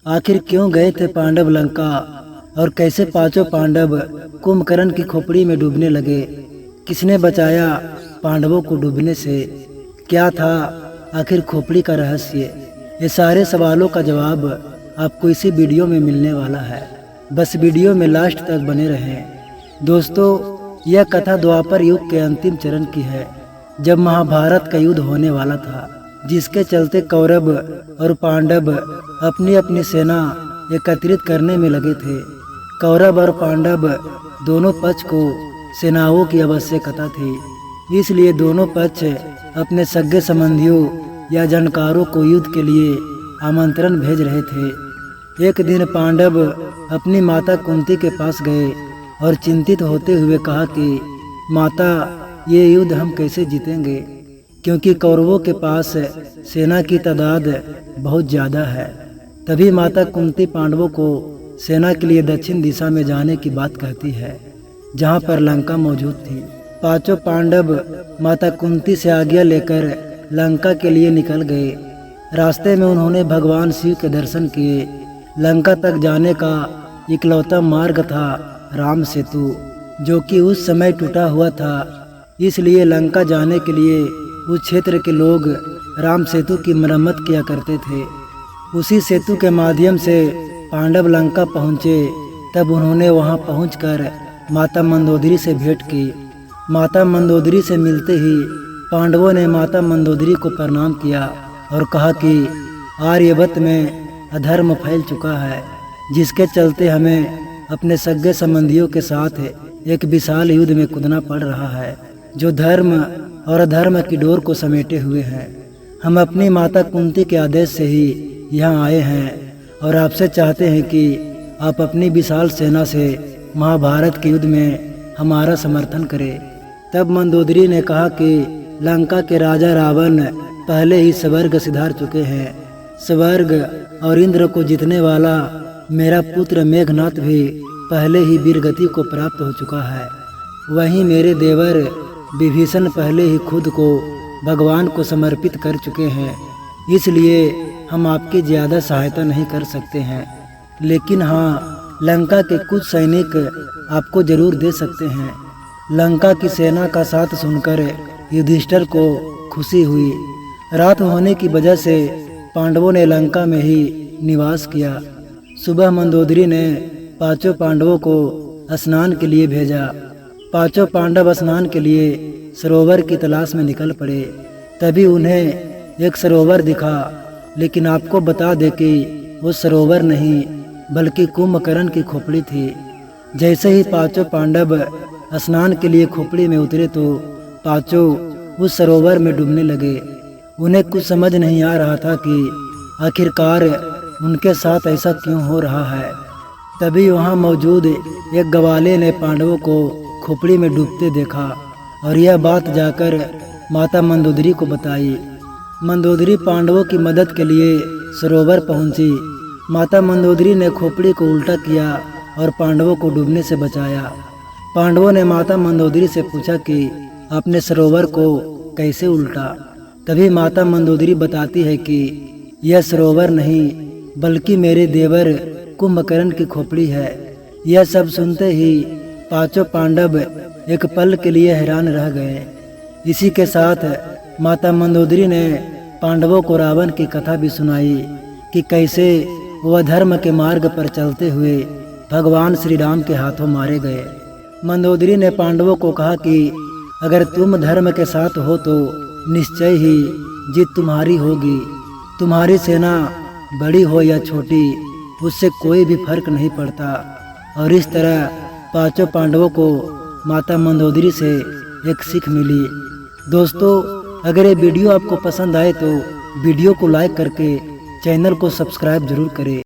आखिर क्यों गए थे पांडव लंका और कैसे पांचों पांडव कुंभकर्ण की खोपड़ी में डूबने लगे? किसने बचाया पांडवों को डूबने से? क्या था आखिर खोपड़ी का रहस्य? ये सारे सवालों का जवाब आपको इसी वीडियो में मिलने वाला है। बस वीडियो में लास्ट तक बने रहें। दोस्तों, यह कथा द्वापर युग के अंतिम चरण की है, जब महाभारत का युद्ध होने वाला था, जिसके चलते कौरव और पांडव अपनी अपनी सेना एकत्रित करने में लगे थे। कौरव और पांडव दोनों पक्ष को सेनाओं की आवश्यकता थी, इसलिए दोनों पक्ष अपने सगे संबंधियों या जानकारों को युद्ध के लिए आमंत्रण भेज रहे थे। एक दिन पांडव अपनी माता कुंती के पास गए और चिंतित होते हुए कहा कि माता, ये युद्ध हम कैसे जीतेंगे, क्योंकि कौरवों के पास सेना की तादाद बहुत ज़्यादा है। तभी माता कुंती पांडवों को सेना के लिए दक्षिण दिशा में जाने की बात कहती है, जहाँ पर लंका मौजूद थी। पांचों पांडव माता कुंती से आज्ञा लेकर लंका के लिए निकल गए। रास्ते में उन्होंने भगवान शिव के दर्शन किए। लंका तक जाने का इकलौता मार्ग था राम सेतु, जो कि उस समय टूटा हुआ था। इसलिए लंका जाने के लिए उस क्षेत्र के लोग राम सेतु की मरम्मत किया करते थे। उसी सेतु के माध्यम से पांडव लंका पहुँचे। तब उन्होंने वहां पहुंचकर माता मंदोदरी से भेंट की। माता मंदोदरी से मिलते ही पांडवों ने माता मंदोदरी को प्रणाम किया और कहा कि आर्यवत में अधर्म फैल चुका है, जिसके चलते हमें अपने सगे संबंधियों के साथ एक विशाल युद्ध में कूदना पड़ रहा है, जो धर्म और अधर्म की डोर को समेटे हुए हैं। हम अपनी माता कुंती के आदेश से ही यहाँ आए हैं और आपसे चाहते हैं कि आप अपनी विशाल सेना से महाभारत के युद्ध में हमारा समर्थन करें। तब मंदोदरी ने कहा कि लंका के राजा रावण पहले ही स्वर्ग सिधार चुके हैं। स्वर्ग और इंद्र को जीतने वाला मेरा पुत्र मेघनाथ भी पहले ही वीरगति को प्राप्त हो चुका है। वहीं मेरे देवर विभीषण पहले ही खुद को भगवान को समर्पित कर चुके हैं। इसलिए हम आपकी ज़्यादा सहायता नहीं कर सकते हैं, लेकिन हाँ, लंका के कुछ सैनिक आपको जरूर दे सकते हैं। लंका की सेना का साथ सुनकर युधिष्ठिर को खुशी हुई। रात होने की वजह से पांडवों ने लंका में ही निवास किया। सुबह मंदोदरी ने पांचों पांडवों को स्नान के लिए भेजा। पांचों पांडव स्नान के लिए सरोवर की तलाश में निकल पड़े। तभी उन्हें एक सरोवर दिखा, लेकिन आपको बता दे कि वो सरोवर नहीं बल्कि कुंभकर्ण की खोपड़ी थी। जैसे ही पांचों पांडव स्नान के लिए खोपड़ी में उतरे तो पांचों उस सरोवर में डूबने लगे। उन्हें कुछ समझ नहीं आ रहा था कि आखिरकार उनके साथ ऐसा क्यों हो रहा है। तभी वहाँ मौजूद एक ग्वाले ने पांडवों को खोपड़ी में डूबते देखा और यह बात जाकर माता मंदोदरी को बताई। मंदोदरी पांडवों की मदद के लिए सरोवर पहुंची। माता मंदोदरी ने खोपड़ी को उल्टा किया और पांडवों को डूबने से बचाया। पांडवों ने माता मंदोदरी से पूछा कि आपने सरोवर को कैसे उल्टा? तभी माता मंदोदरी बताती है कि यह सरोवर नहीं बल्कि मेरे देवर कुंभकर्ण की खोपड़ी है। यह सब सुनते ही पांचों पांडव एक पल के लिए हैरान रह गए। इसी के साथ माता मंदोदरी ने पांडवों को रावण की कथा भी सुनाई कि कैसे वह धर्म के मार्ग पर चलते हुए भगवान श्री राम के हाथों मारे गए। मंदोदरी ने पांडवों को कहा कि अगर तुम धर्म के साथ हो तो निश्चय ही जीत तुम्हारी होगी। तुम्हारी सेना बड़ी हो या छोटी, उससे कोई भी फर्क नहीं पड़ता। और इस तरह पांचों पांडवों को माता मंदोदरी से एक सीख मिली। दोस्तों, अगर ये वीडियो आपको पसंद आए तो वीडियो को लाइक करके चैनल को सब्सक्राइब जरूर करें।